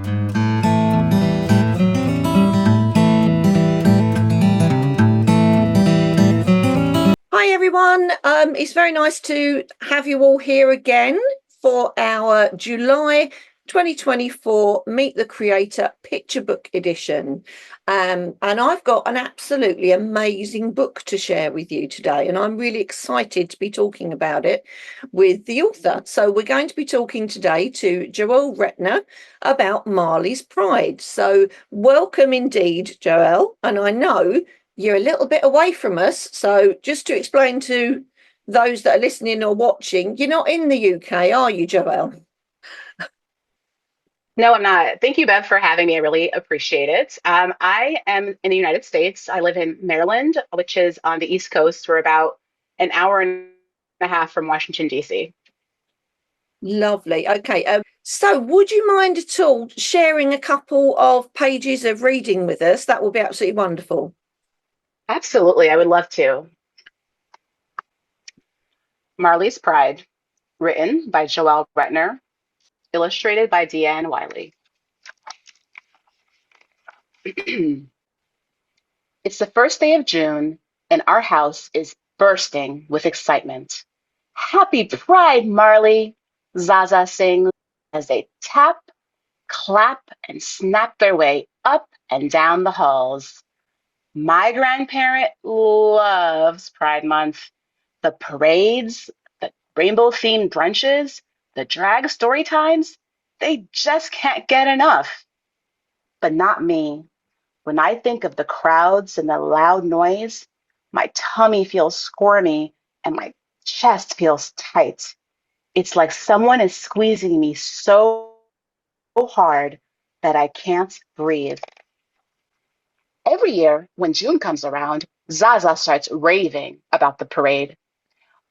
Hi everyone. It's very nice to have you all here again for our July 2024 Meet the Creator Picture Book Edition. And I've got an absolutely amazing book to share with you today, and I'm really excited to be talking about it with the author. So we're going to be talking today to Joelle Retner about Marley's Pride. So welcome indeed, Joelle. And I know you're a little bit away from us. So just to explain to those that are listening or watching, you're not in the UK, are you, Joelle? No, I'm not. Thank you, Bev, for having me. I really appreciate it. I am in the United States. I live in Maryland, which is on the East Coast. We're about an hour and a half from Washington, D.C. Lovely. Okay. So would you mind at all sharing a couple of pages of reading with us? That would be absolutely wonderful. Absolutely, I would love to. Marley's Pride, written by Joelle Retner, illustrated by Deanne Wiley. It's the first day of June, and our house is bursting with excitement. Happy Pride, Marley, Zaza sings as they tap, clap, and snap their way up and down the halls. My grandparent loves Pride Month. The parades, the rainbow themed brunches, the drag story times, they just can't get enough. But not me. When I think of the crowds and the loud noise, my tummy feels squirmy and my chest feels tight. It's like someone is squeezing me so hard that I can't breathe. Every year, when June comes around, Zaza starts raving about the parade.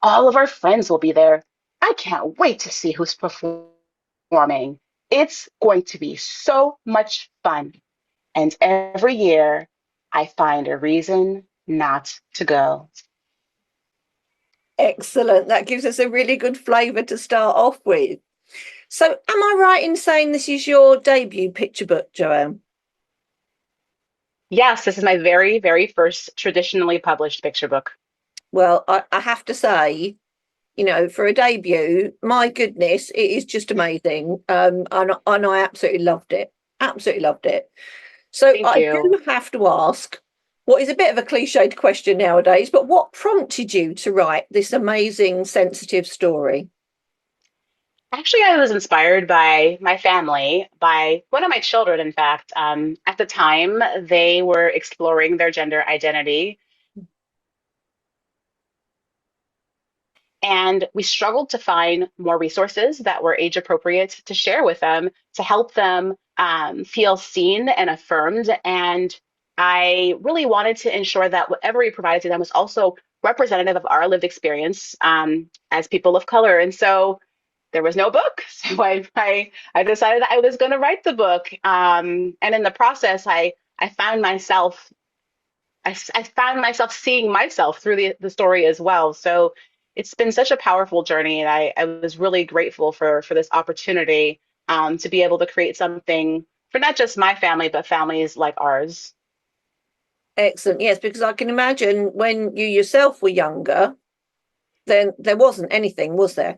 All of our friends will be there. I can't wait to see who's performing. It's going to be so much fun. And every year, I find a reason not to go. Excellent. That gives us a really good flavour to start off with. So am I right in saying this is your debut picture book, Joelle? Yes, this is my very, very first traditionally published picture book. Well, I have to say, for a debut, my goodness, it is just amazing. And I absolutely loved it. Absolutely loved it. So Thank I you. do have to ask, what is a bit of a cliched question nowadays, but what prompted you to write this amazing, sensitive story? Actually, I was inspired by my family, by one of my children, in fact. At the time, they were exploring their gender identity, and we struggled to find more resources that were age appropriate to share with them to help them feel seen and affirmed. And I really wanted to ensure that whatever we provided to them was also representative of our lived experience as people of color. And so there was no book. So I decided that I was going to write the book. And in the process, I found myself I found myself seeing myself through the story as well. So it's been such a powerful journey, and I was really grateful for this opportunity to be able to create something for not just my family, but families like ours. Excellent. Yes, because I can imagine when you yourself were younger, then there wasn't anything, was there?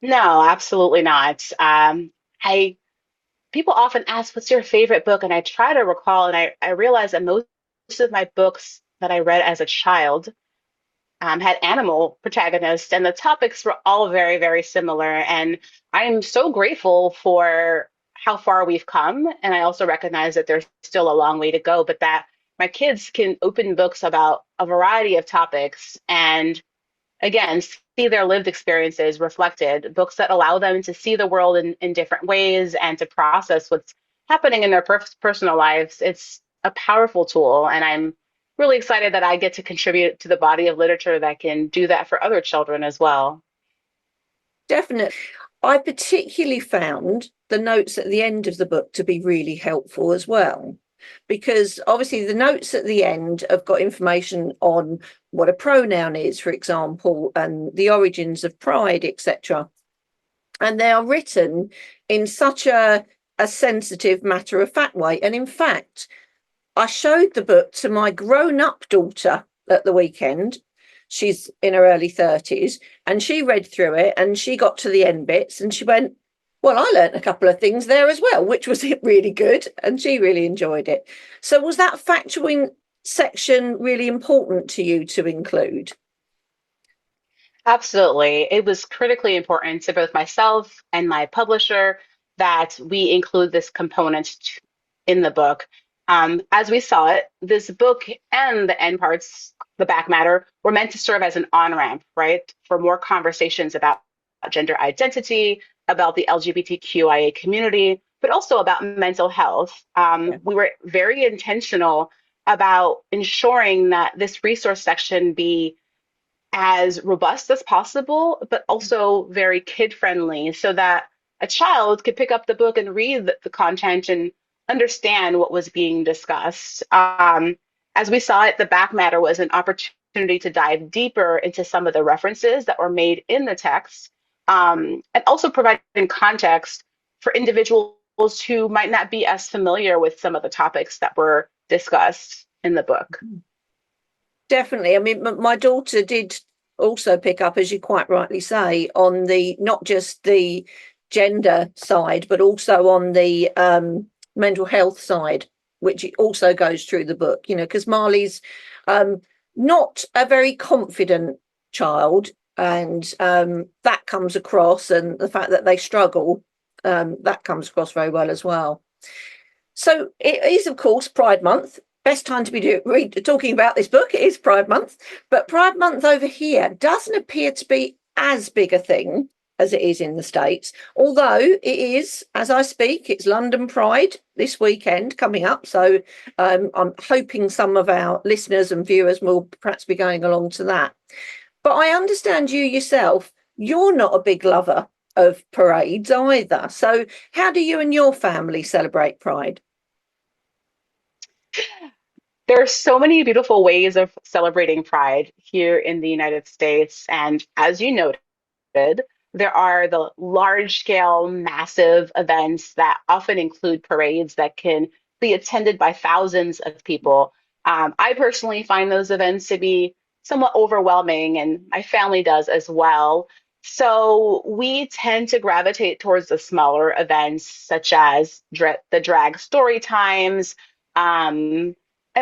No, absolutely not. I People often ask, "What's your favorite book?" And I try to recall, and I realize that most of my books that I read as a child had animal protagonists, and the topics were all very, very similar. And I'm so grateful for how far we've come. And I also recognize that there's still a long way to go, but that my kids can open books about a variety of topics and, again, see their lived experiences reflected, books that allow them to see the world in different ways and to process what's happening in their personal lives. It's a powerful tool, and I'm really excited that I get to contribute to the body of literature that can do that for other children as well. Definitely. I particularly found the notes at the end of the book to be really helpful as well, because obviously the notes at the end have got information on what a pronoun is, for example, and the origins of pride, etc. And they are written in such a a sensitive, matter of fact way. And in fact, I showed the book to my grown up daughter at the weekend. She's in her early 30s, and she read through it and she got to the end bits and she went, well, I learnt a couple of things there as well, which was really good. And she really enjoyed it. So was that factoring section really important to you to include? Absolutely. It was critically important to both myself and my publisher that we include this component in the book. As we saw it, this book and the end parts, the back matter, were meant to serve as an on ramp, right, for more conversations about gender identity, about the LGBTQIA community, but also about mental health. Yeah. We were very intentional about ensuring that this resource section be as robust as possible, but also very kid friendly so that a child could pick up the book and read the content and understand what was being discussed. As we saw it, the back matter was an opportunity to dive deeper into some of the references that were made in the text, and also providing context for individuals who might not be as familiar with some of the topics that were discussed in the book. Definitely. I mean, my daughter did also pick up, as you quite rightly say, on the not just the gender side, but also on the mental health side, which also goes through the book, because Marley's um, not a very confident child. And that comes across, and the fact that they struggle, that comes across very well as well. So it is, of course, Pride Month. Best time to be talking about this book. It is Pride Month, but Pride Month over here doesn't appear to be as big a thing as it is in the States. Although it is, as I speak, it's London Pride this weekend coming up. So I'm hoping some of our listeners and viewers will perhaps be going along to that. But I understand you yourself, you're not a big lover of parades either. So how do you and your family celebrate Pride? There are so many beautiful ways of celebrating Pride here in the United States. And as you noted, there are the large scale, massive events that often include parades that can be attended by thousands of people. I personally find those events to be somewhat overwhelming, and my family does as well. So we tend to gravitate towards the smaller events, such as the drag story times, and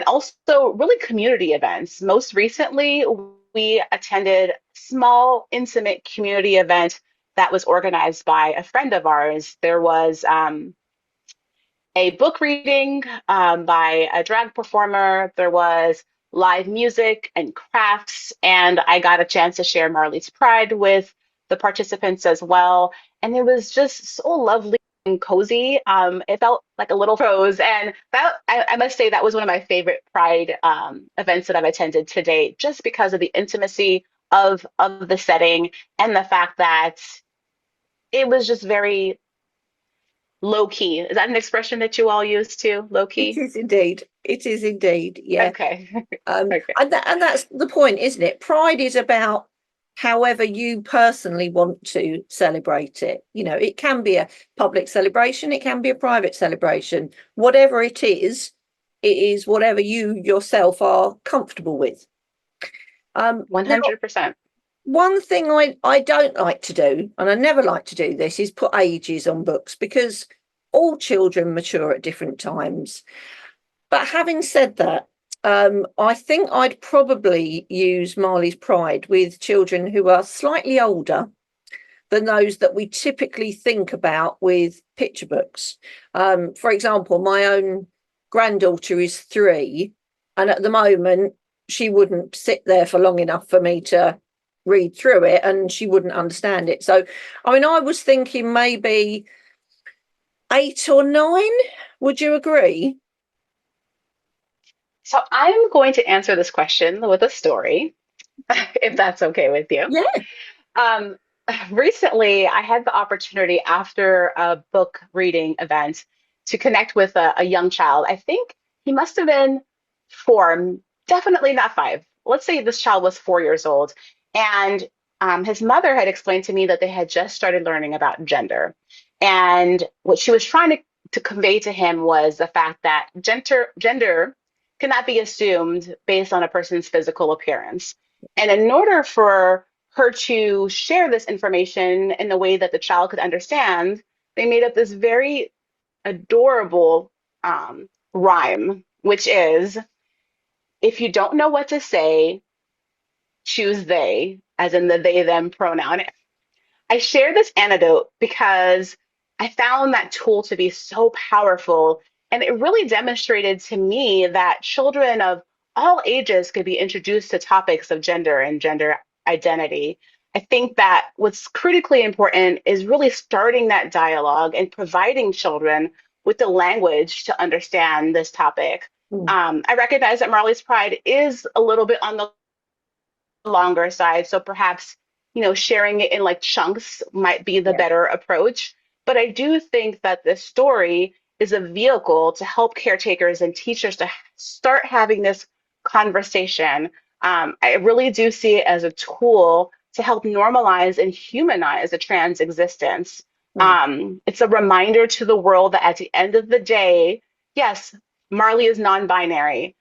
also really community events. Most recently, we attended a small, intimate community event that was organized by a friend of ours. There was a book reading by a drag performer. There was live music and crafts, and I got a chance to share Marley's Pride with the participants as well. And it was just so lovely and cozy. It felt like a little rose, and that I must say that was one of my favorite Pride events that I've attended to date, just because of the intimacy of the setting and the fact that it was just very low key. Is that an expression that you all use too? Low It key? is indeed. It is indeed. Yeah. Okay. Okay. And that's the point, isn't it? Pride is about however you personally want to celebrate it. It can be a public celebration, it can be a private celebration. Whatever it is whatever you yourself are comfortable with. Now, 100%. one thing I don't like to do, and I never like to do this, is put ages on books because all children mature at different times. But having said that, I think I'd probably use Marley's Pride with children who are slightly older than those that we typically think about with picture books. For example, my own granddaughter is 3, and at the moment, she wouldn't sit there for long enough for me to read through it, and she wouldn't understand it. So, I mean, I was thinking maybe 8 or 9. Would you agree? So I'm going to answer this question with a story, if that's okay with you. Yeah. Um, Recently, I had the opportunity after a book reading event to connect with a young child. I think he must have been 4, definitely not 5. Let's say this child was 4 years old. And his mother had explained to me that they had just started learning about gender. And what she was trying to to convey to him was the fact that gender cannot be assumed based on a person's physical appearance. And in order for her to share this information in a way that the child could understand, they made up this very adorable rhyme, which is, if you don't know what to say, choose they, as in the they them pronoun. I share this anecdote because I found that tool to be so powerful. And it really demonstrated to me that children of all ages could be introduced to topics of gender and gender identity. I think that what's critically important is really starting that dialogue and providing children with the language to understand this topic. Mm. I recognize that Marley's Pride is a little bit on the longer side. So perhaps, sharing it in like chunks might be the Yeah. better approach. But I do think that this story is a vehicle to help caretakers and teachers to start having this conversation. I really do see it as a tool to help normalize and humanize a trans existence. Mm. It's a reminder to the world that at the end of the day, yes, Marley is non binary,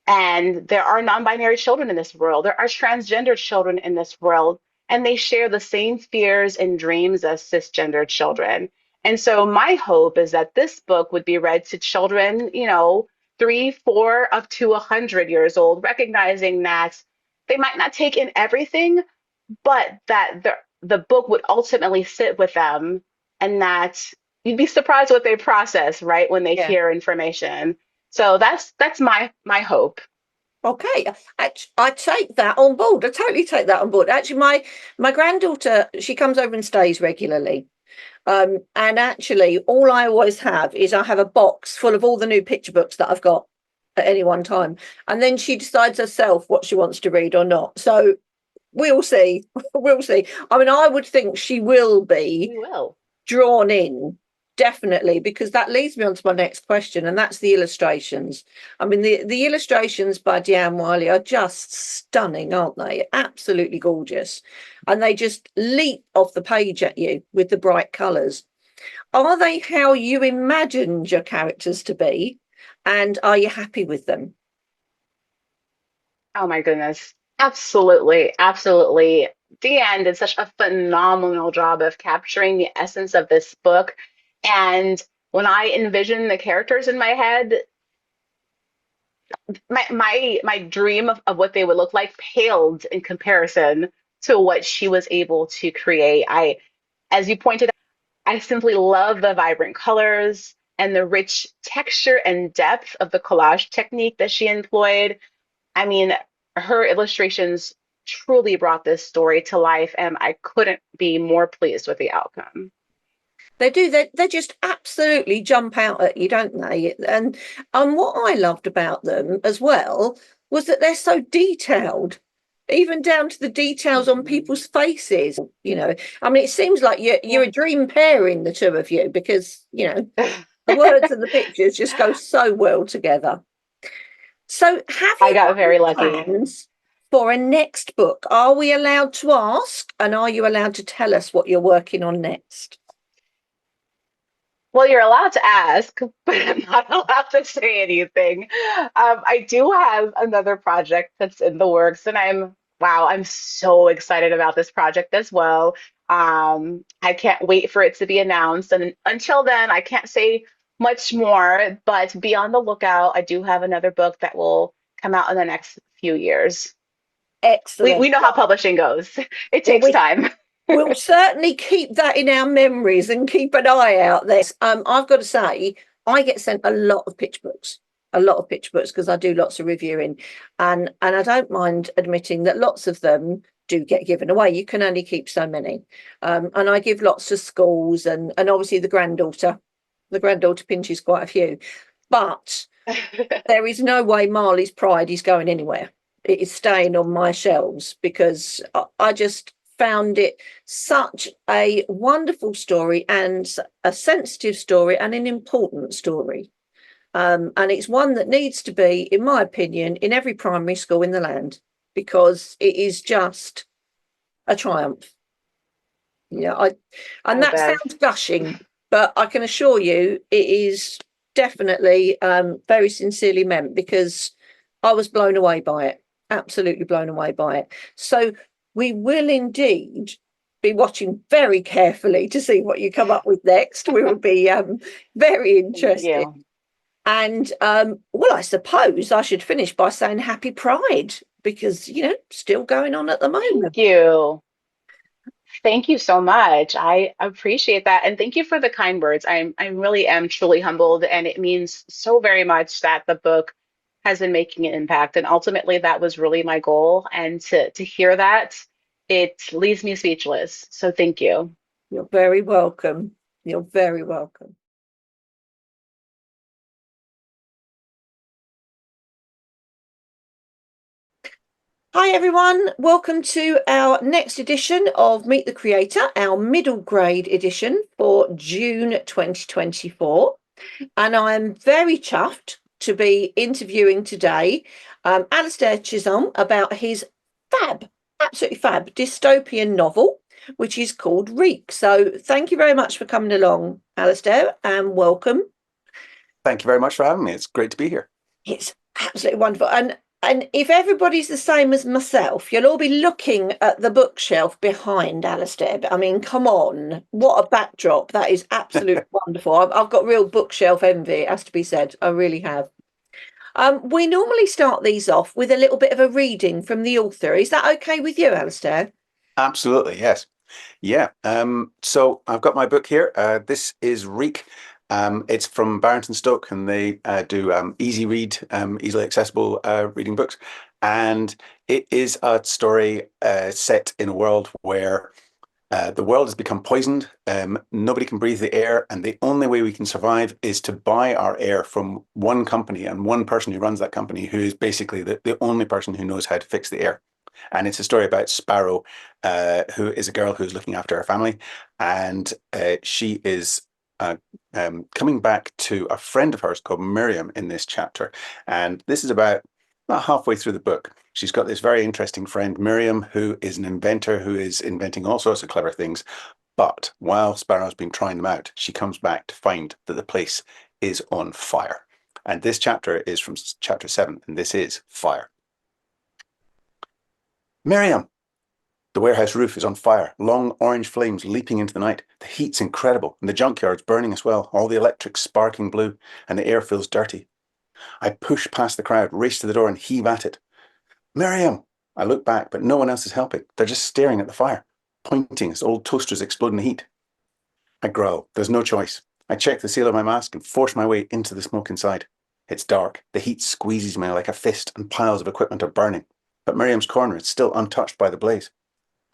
and there are non binary children in this world. There are transgender children in this world, and they share the same fears and dreams as cisgender children. And so, my hope is that this book would be read to children, 3, 4, up to 100 years old, recognizing that they might not take in everything, but that the book would ultimately sit with them, and that you'd be surprised what they process, right, when they Yeah. hear information. So that's my hope. Okay, I take that on board. I totally take that on board. Actually, my granddaughter, she comes over and stays regularly. And actually, all I always have is I have a box full of all the new picture books that I've got at any one time, and then she decides herself what she wants to read or not. So we'll see. We'll see. I mean, I would think she will be We will. drawn in, definitely, because that leads me on to my next question, and that's the illustrations. I mean, the illustrations by Deanne Wiley are just stunning, aren't they? Absolutely gorgeous, and they just leap off the page at you with the bright colours. Are they how you imagined your characters to be, and are you happy with them? Oh my goodness. Absolutely. Absolutely. Deanne did such a phenomenal job of capturing the essence of this book. And when I envisioned the characters in my head, my dream of what they would look like paled in comparison to what she was able to create. As you pointed out, I simply love the vibrant colors and the rich texture and depth of the collage technique that she employed. I mean, her illustrations truly brought this story to life, and I couldn't be more pleased with the outcome. They do. They just absolutely jump out at you, don't they? And what I loved about them as well was that they're so detailed, even down to the details on Mhm. people's faces. I mean, it seems like you're Yeah. a dream pairing, the two of you, because the words and the pictures just go so well together. So, have I you got got any very lucky. plans for a next book? Are we allowed to ask, and are you allowed to tell us what you're working on next? Well, you're allowed to ask, but I'm not allowed to say anything. I do have another project that's in the works, and wow, I'm so excited about this project as well. I can't wait for it to be announced. And until then, I can't say much more, but be on the lookout. I do have another book that will come out in the next few years. We Excellent. know how publishing goes. It Well, takes time. we'll certainly keep that in our memories and keep an eye out there. I've got to say, I get sent a lot of picture books because I do lots of reviewing, and I don't mind admitting that lots of them do get given away. You can only keep so many, and I give lots to schools, and obviously the granddaughter pinches quite a few, but there is no way Marley's Pride is going anywhere. It is staying on my shelves because I just found it such a wonderful story and a sensitive story and an important story. And it's one that needs to be, in my opinion, in every primary school in the land because it is just a triumph. And Oh, that Bev. sounds gushing, but I can assure you it is definitely very sincerely meant, because I was blown away by it, absolutely blown away by it. So we will indeed be watching very carefully to see what you come up with next. We will be very Thank interested. you. And well, I suppose I should finish by saying Happy Pride, because still going on at the moment. Thank you. Thank you so much. I appreciate that. And thank you for the kind words. I really am truly humbled, and it means so very much that the book has been making an impact. And ultimately that was really my goal. And to hear that, it leaves me speechless. So thank you. You're very welcome. You're very welcome. Hi everyone, welcome to our next edition of Meet the Creator, our middle grade edition for June 2024. And I'm very chuffed to be interviewing today Alistair Chisholm about his absolutely fab dystopian novel, which is called Reek. So thank you very much for coming along, Alistair, and welcome. Thank you very much for having me. It's great to be here. It's absolutely wonderful. And if everybody's the same as myself, you'll all be looking at the bookshelf behind Alistair. I mean, come on, what a backdrop. That is absolutely wonderful. I've got real bookshelf envy, it has to be said. I really have. We normally start these off with a little bit of a reading from the author. Is that okay with you, Alistair? Absolutely, yes. Yeah. So I've got my book here. This is Reek. It's from Barrington Stoke, and they do easy read, easily accessible reading books. And it is a story set in a world where the world has become poisoned. Nobody can breathe the air, and the only way we can survive is to buy our air from one company and one person who runs that company, who is basically the only person who knows how to fix the air. And it's a story about Sparrow, who is a girl who's looking after her family, and she is coming back to a friend of hers called Miriam in this chapter. And this is about halfway through the book. She's got this very interesting friend, Miriam, who is an inventor who is inventing all sorts of clever things. But while Sparrow's been trying them out, she comes back to find that the place is on fire. And this chapter is from chapter 7, and this is Fire. Miriam! The warehouse roof is on fire, long orange flames leaping into the night. The heat's incredible, and the junkyard's burning as well, all the electrics sparking blue, and the air feels dirty. I push past the crowd, race to the door, and heave at it. Miriam! I look back, but no one else is helping. They're just staring at the fire, pointing as old toasters explode in the heat. I growl. There's no choice. I check the seal of my mask and force my way into the smoke inside. It's dark. The heat squeezes me like a fist, and piles of equipment are burning. But Miriam's corner is still untouched by the blaze.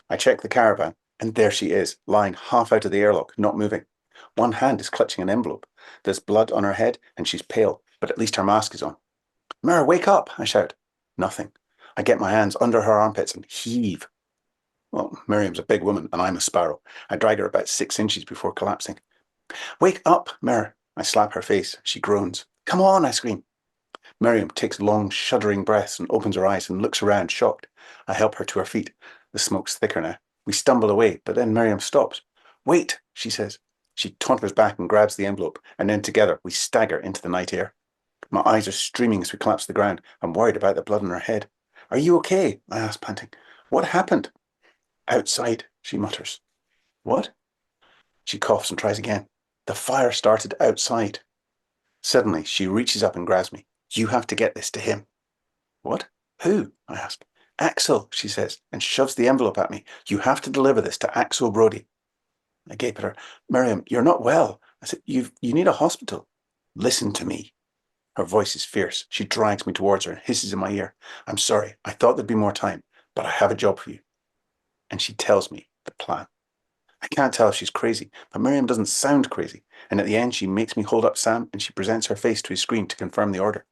I check the caravan, and there she is, lying half out of the airlock, not moving. One hand is clutching an envelope. There's blood on her head, and she's pale, but at least her mask is on. Mir, wake up, I shout. Nothing. I get my hands under her armpits and heave. Well, Miriam's a big woman, and I'm a sparrow. I drag her about 6 inches before collapsing. Wake up, Mir. I slap her face. She groans. Come on, I scream. Miriam takes long, shuddering breaths and opens her eyes and looks around, shocked. I help her to her feet. The smoke's thicker now. We stumble away, but then Miriam stops. Wait, she says. She totters back and grabs the envelope, and then together we stagger into the night air. My eyes are streaming as we collapse to the ground. I'm worried about the blood on her head. Are you okay? I ask, panting. What happened? Outside, she mutters. What? She coughs and tries again. The fire started outside. Suddenly, she reaches up and grabs me. You have to get this to him. What? Who? I ask. Axel, she says, and shoves the envelope at me. You have to deliver this to Axel Brody. I gape at her. Miriam, you're not well. I said, you need a hospital. Listen to me. Her voice is fierce. She drags me towards her and hisses in my ear. I'm sorry. I thought there'd be more time, but I have a job for you. And she tells me the plan. I can't tell if she's crazy, but Miriam doesn't sound crazy. And at the end, she makes me hold up Sam and she presents her face to his screen to confirm the order.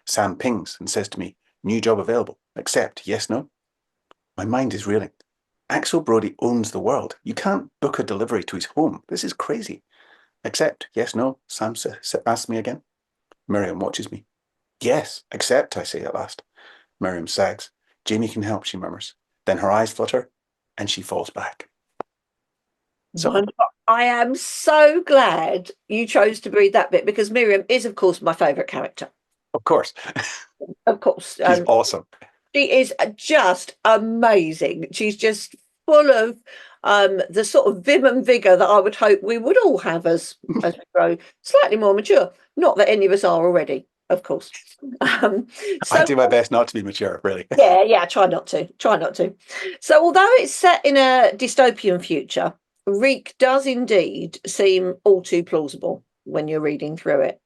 Sam pings and says to me, new job available. Accept, yes, no? My mind is reeling. Axel Brody owns the world. You can't book a delivery to his home. This is crazy. Accept, yes, no? Sam asks me again. Miriam watches me. Yes, accept, I say at last. Miriam sags. Jamie can help, she murmurs. Then her eyes flutter, and she falls back. So, I am so glad you chose to read that bit because Miriam is, of course, my favourite character. of course, Of course, she's awesome. she is just amazing. She's just full of the sort of vim and vigor that I would hope we would all have as we grow slightly more mature. Not that any of us are already, of course. Um, I so do my best not to be mature, really. yeah, try not to. Try not to. So although it's set in a dystopian future, Reek does indeed seem all too plausible when you're reading through it.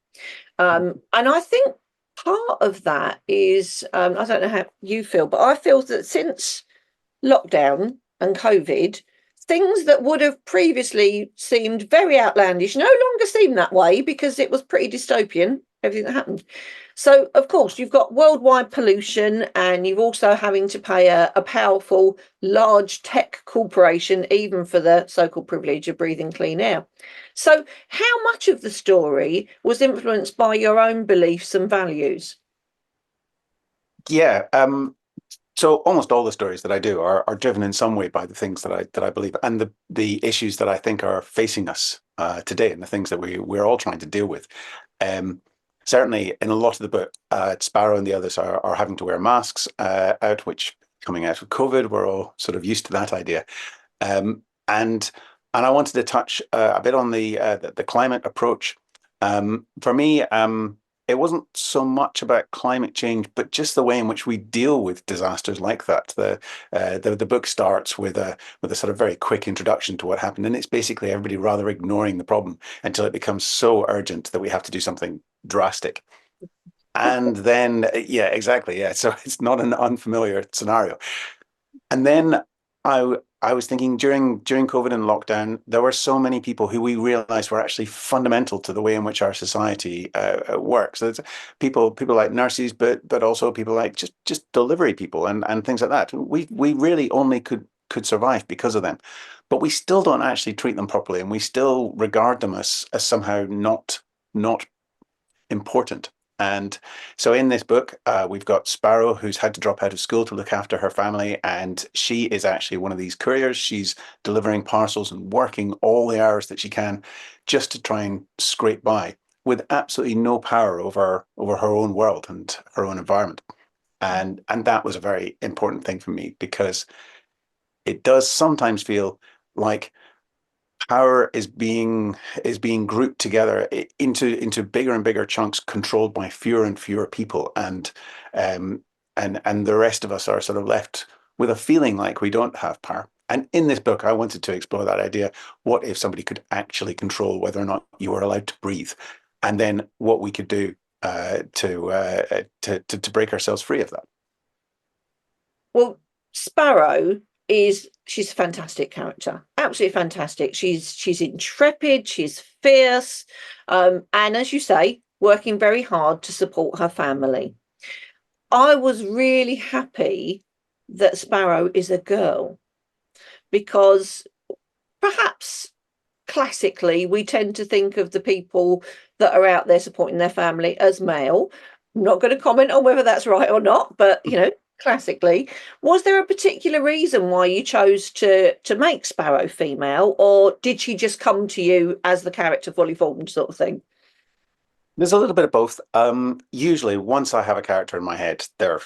And I think part of that is, I don't know how you feel, but I feel that since lockdown and COVID, things that would have previously seemed very outlandish no longer seem that way because it was pretty dystopian, everything that happened. So, of course, you've got worldwide pollution, and you've also having to pay a powerful, large tech corporation, even for the so called privilege of breathing clean air. So, how much of the story was influenced by your own beliefs and values? Yeah. So almost all the stories that I do are driven in some way by the things that I believe and the issues that I think are facing us today and the things that we're all trying to deal with. Um, Certainly, in a lot of the book, Sparrow and the others are having to wear masks out, which coming out of COVID, we're all sort of used to that idea. Um, and and I wanted to touch a bit on the climate approach. For me, it wasn't so much about climate change, but just the way in which we deal with disasters like that. The book starts with a sort of very quick introduction to what happened, and it's basically everybody rather ignoring the problem until it becomes so urgent that we have to do something drastic. And then, yeah, exactly, yeah. So it's not an unfamiliar scenario. And then I was thinking during COVID and lockdown, there were so many people who we realized were actually fundamental to the way in which our society works. There's people like nurses, but also people like just delivery people and things like that. We really only could survive because of them, but we still don't actually treat them properly, and we still regard them as somehow not important. And so in this book, we've got Sparrow, who's had to drop out of school to look after her family. And she is actually one of these couriers. She's delivering parcels and working all the hours that she can just to try and scrape by with absolutely no power over her own world and her own environment. And that was a very important thing for me because it does sometimes feel like power is being grouped together into bigger and bigger chunks controlled by fewer and fewer people, um and the rest of us are sort of left with a feeling like we don't have power. And in this book I wanted to explore that idea. What if somebody could actually control whether or not you were allowed to breathe, and then what we could do to break ourselves free of that. Well, Sparrow she's a fantastic character, absolutely fantastic. She's intrepid, she's fierce, and as you say, working very hard to support her family. I was really happy that Sparrow is a girl because perhaps classically we tend to think of the people that are out there supporting their family as male. I'm not going to comment on whether that's right or not, but classically, was there a particular reason why you chose to make Sparrow female, or did she just come to you as the character fully formed sort of thing? There's a little bit of both. Usually, once I have a character in my head, they're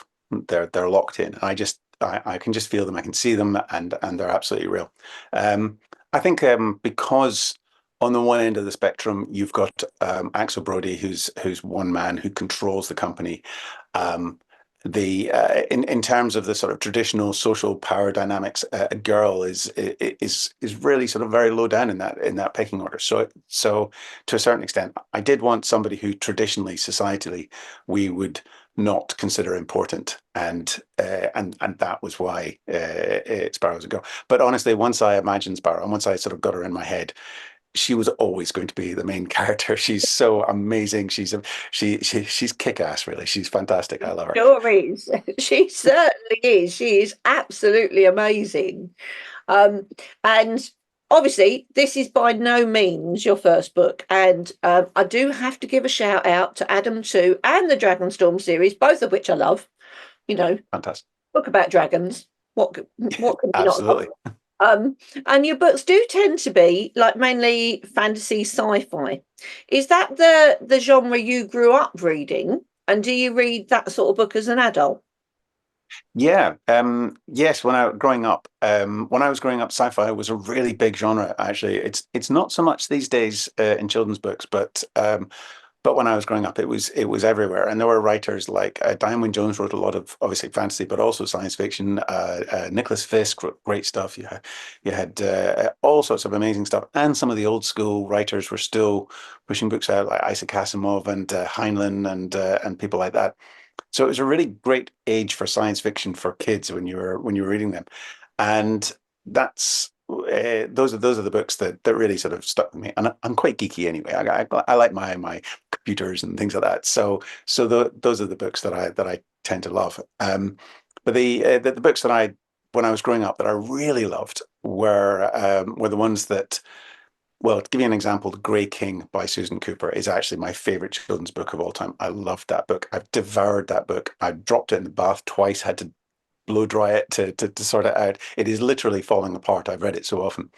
locked in. I can just feel them. I can see them, and they're absolutely real. I think because on the one end of the spectrum, you've got Axel Brody, who's one man who controls the company. Um, the in terms of the sort of traditional social power dynamics, a girl is really sort of very low down in that pecking order. So to a certain extent, I did want somebody who traditionally, societally, we would not consider important, and that was why Sparrow was a girl. But honestly, once I imagined Sparrow, and once I sort of got her in my head, she was always going to be the main character. She's so amazing. She's kick-ass, really. She's fantastic. I love her. Sure is. She certainly is. She is absolutely amazing. And obviously, this is by no means your first book. And I do have to give a shout out to Adam 2 and the Dragonstorm series, both of which I love. You know, Fantastic. book about dragons. What can you not love? Absolutely. Um, and your books do tend to be like mainly fantasy sci-fi. Is that the genre you grew up reading? And do you read that sort of book as an adult? Yeah, yes. When I was growing up, sci-fi was a really big genre. Actually, it's not so much these days in children's books, but when I was growing up, it was everywhere. And there were writers like Diane Wynne Jones wrote a lot of obviously fantasy, but also science fiction. Nicholas Fisk wrote great stuff. You had all sorts of amazing stuff, and some of the old school writers were still pushing books out, like Isaac Asimov and Heinlein and people like that. So it was a really great age for science fiction for kids when you were reading them, and that's those are the books that really sort of stuck with me. And I'm quite geeky anyway. I like my computers and things like that. So those are the books that I tend to love. But the books that I when I was growing up that I really loved were the ones that, well, to give you an example, The Grey King by Susan Cooper is actually my favorite children's book of all time. I loved that book. I've devoured that book. I dropped it in the bath twice, had to blow dry it to sort it out. It is literally falling apart. I've read it so often.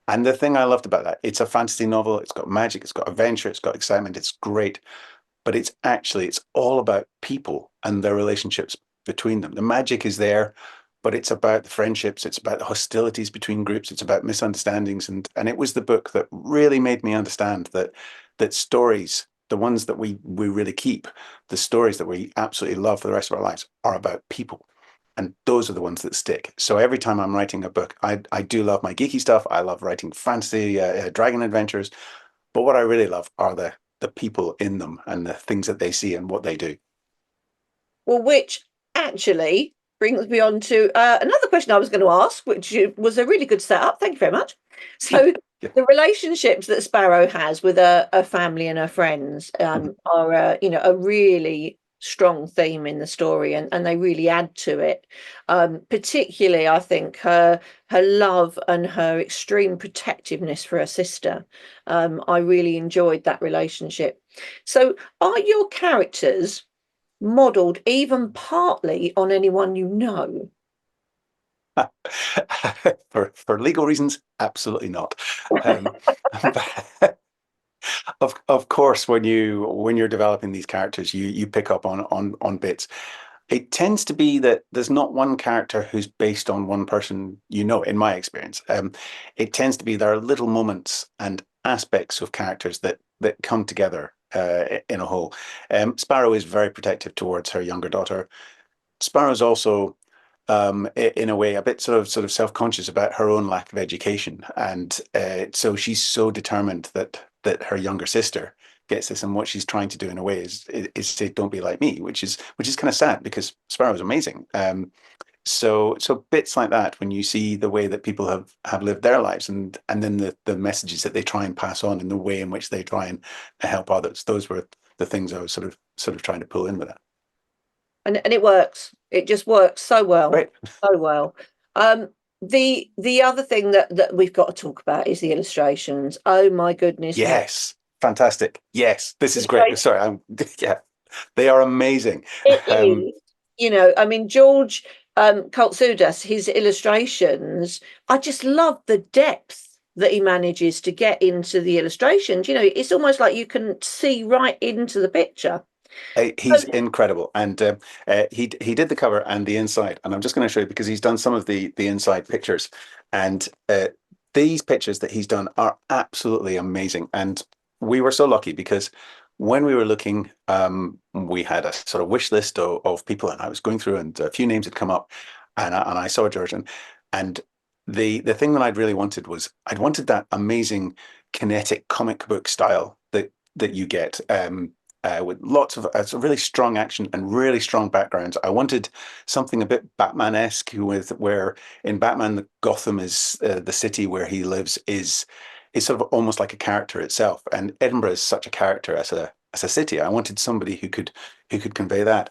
And the thing I loved about that, it's a fantasy novel. It's got magic, it's got adventure, it's got excitement. It's great. But it's all about people and their relationships between them. The magic is there, but it's about the friendships, it's about the hostilities between groups, it's about misunderstandings, and it was the book that really made me understand that stories, the ones that we really keep, the stories that we absolutely love for the rest of our lives, are about people. And those are the ones that stick. So every time I'm writing a book, I do love my geeky stuff. I love writing fantasy, dragon adventures, but what I really love are the people in them and the things that they see and what they do. Well, which actually brings me on to another question I was going to ask, which was a really good setup. Thank you very much. So, Yeah. the relationships that Sparrow has with her family and her friends are, a really strong theme in the story, and they really add to it. Particularly, I think her love and her extreme protectiveness for her sister. I really enjoyed that relationship. So, are your characters modelled even partly on anyone you know? For legal reasons, absolutely not. Um, of course, when you're developing these characters, you pick up on bits. It tends to be that there's not one character who's based on one person, in my experience. It tends to be there are little moments and aspects of characters that come together in a whole. Sparrow is very protective towards her younger daughter. Sparrow's also, in a way, a bit sort of self-conscious about her own lack of education, and so she's so determined that her younger sister gets this, and what she's trying to do in a way is say, "Don't be like me," which is kind of sad because Sparrow's amazing. So bits like that, when you see the way that people have lived their lives, and then the messages that they try and pass on, and the way in which they try and help others, those were the things I was sort of trying to pull in with that. And it works. It just works so well, Great. so well. Um, the other thing that we've got to talk about is the illustrations. Oh my goodness me. Yes, fantastic. Yes, this is great. Illustrations, Sorry, yeah, they are amazing. it Um, is, I mean, George Kaltsudas, his illustrations, I just love the depth that he manages to get into the illustrations. It's almost like you can see right into the picture. he's incredible, and he did the cover and the inside, and I'm just going to show you because he's done some of the inside pictures, and these pictures that he's done are absolutely amazing. And we were so lucky because when we were looking, we had a sort of wish list of people, and I was going through, and a few names had come up, and I saw George, and the thing that I'd really wanted was I'd wanted that amazing kinetic comic book style that you get. With lots of really strong action and really strong backgrounds. I wanted something a bit Batman-esque, with where in Batman, Gotham is the city where he lives is sort of almost like a character itself, and Edinburgh is such a character as a city. I wanted somebody who could convey that.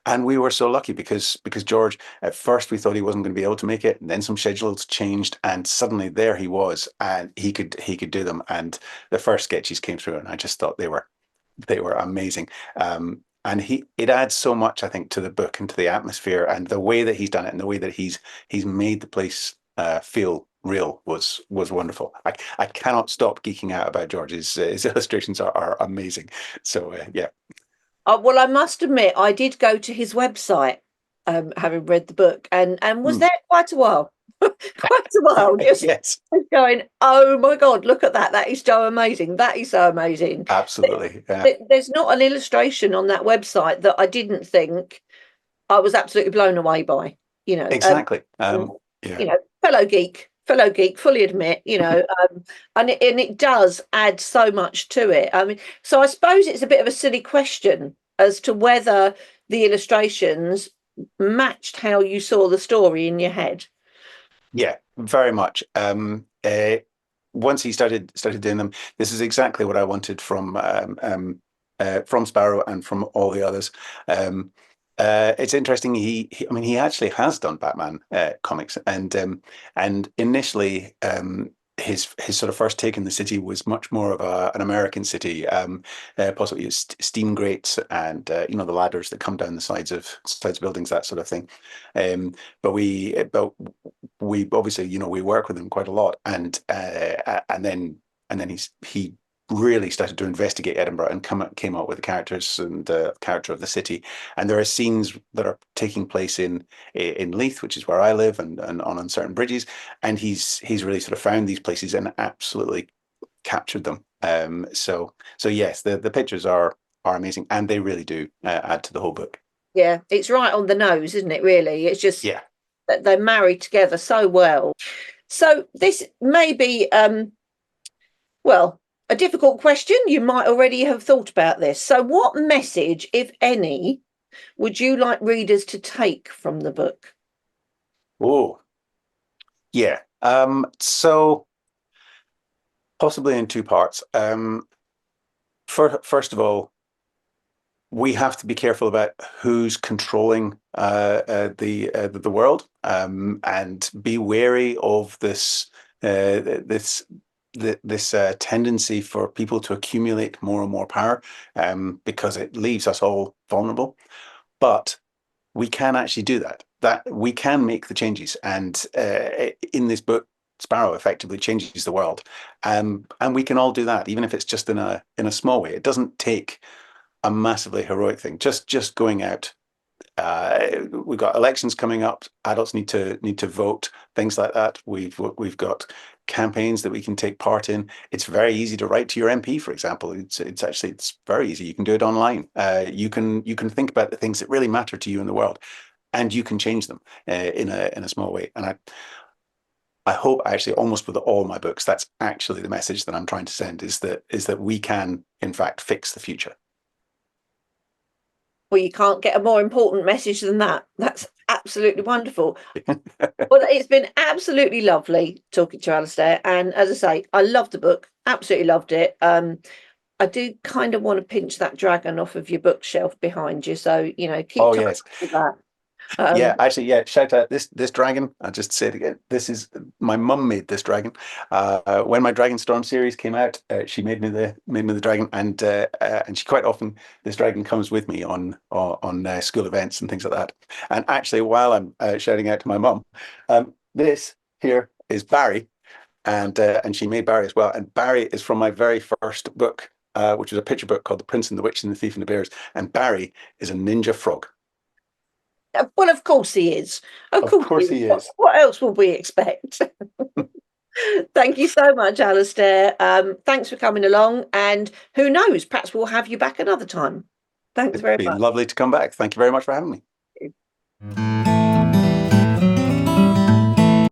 And we were so lucky because George, at first we thought he wasn't going to be able to make it, and then some schedules changed, and suddenly there he was, and he could do them. And the first sketches came through, and I just thought they were amazing. And it adds so much, I think, to the book and to the atmosphere and the way that he's done it and the way that he's made the place feel reel was wonderful. I cannot stop geeking out about George's. His illustrations are amazing. So yeah. Well, I must admit, I did go to his website, having read the book, and was there quite a while, quite a while, just Yes, going, oh my God, look at that! That is so amazing. That is so amazing. absolutely. There's not an illustration on that website that I didn't think I was absolutely blown away by. You know, Exactly. Yeah. you know, fellow geek, fully admit, and it does add so much to it. I mean, so I suppose it's a bit of a silly question as to whether the illustrations matched how you saw the story in your head. Yeah, very much. Once he started doing them, this is exactly what I wanted from Sparrow and from all the others. It's interesting. I mean, he actually has done Batman comics, and initially, his sort of first take in the city was much more of an American city, possibly steam grates and the ladders that come down the sides of buildings, that sort of thing. But we obviously, we work with him quite a lot, and then he really started to investigate Edinburgh and came up with the characters and the character of the city. And there are scenes that are taking place in Leith, which is where I live, and on certain bridges. And he's really sort of found these places and absolutely captured them. So yes, the pictures are amazing, and they really do add to the whole book. Yeah, it's right on the nose, isn't it? Really, it's just Yeah. that they're married together so well. So this may be, well, a difficult question. You might already have thought about this. So, what message, if any, would you like readers to take from the book? Oh, yeah. So possibly in two parts. First of all, we have to be careful about who's controlling the world, and be wary of this tendency for people to accumulate more and more power, because it leaves us all vulnerable. But we can actually do that. That we can make the changes, and in this book, Sparrow effectively changes the world, and we can all do that, even if it's just in a small way. It doesn't take a massively heroic thing. Just going out. We've got elections coming up. Adults need to vote. Things like that. We've got campaigns that we can take part in. It's very easy to write to your MP, for example. It's very easy. You can do it online. You can think about the things that really matter to you in the world, and you can change them in a small way. And I hope actually almost with all my books, that's actually the message that I'm trying to send, is that we can in fact fix the future. Well, you can't get a more important message than that. That's absolutely wonderful. Well, it's been absolutely lovely talking to you, Alistair. And as I say, I loved the book, absolutely loved it. I do kind of want to pinch that dragon off of your bookshelf behind you. So, keep Oh trying yes. with that. Yeah, actually, yeah. Shout out this dragon. I'll just say it again. This is my mum made this dragon. When my Dragon Storm series came out, she made me the dragon, and she quite often, this dragon comes with me on school events and things like that. And actually, while I'm shouting out to my mum, this here is Barry, and she made Barry as well. And Barry is from my very first book, which was a picture book called The Prince and the Witch and the Thief and the Bears. And Barry is a ninja frog. Well, of course he is. Of course He is. is. What else would we expect? Thank you so much, Alistair. Thanks for coming along. And who knows, perhaps we'll have you back another time. Thanks It's very been much. lovely to come back. Thank you very much for having me.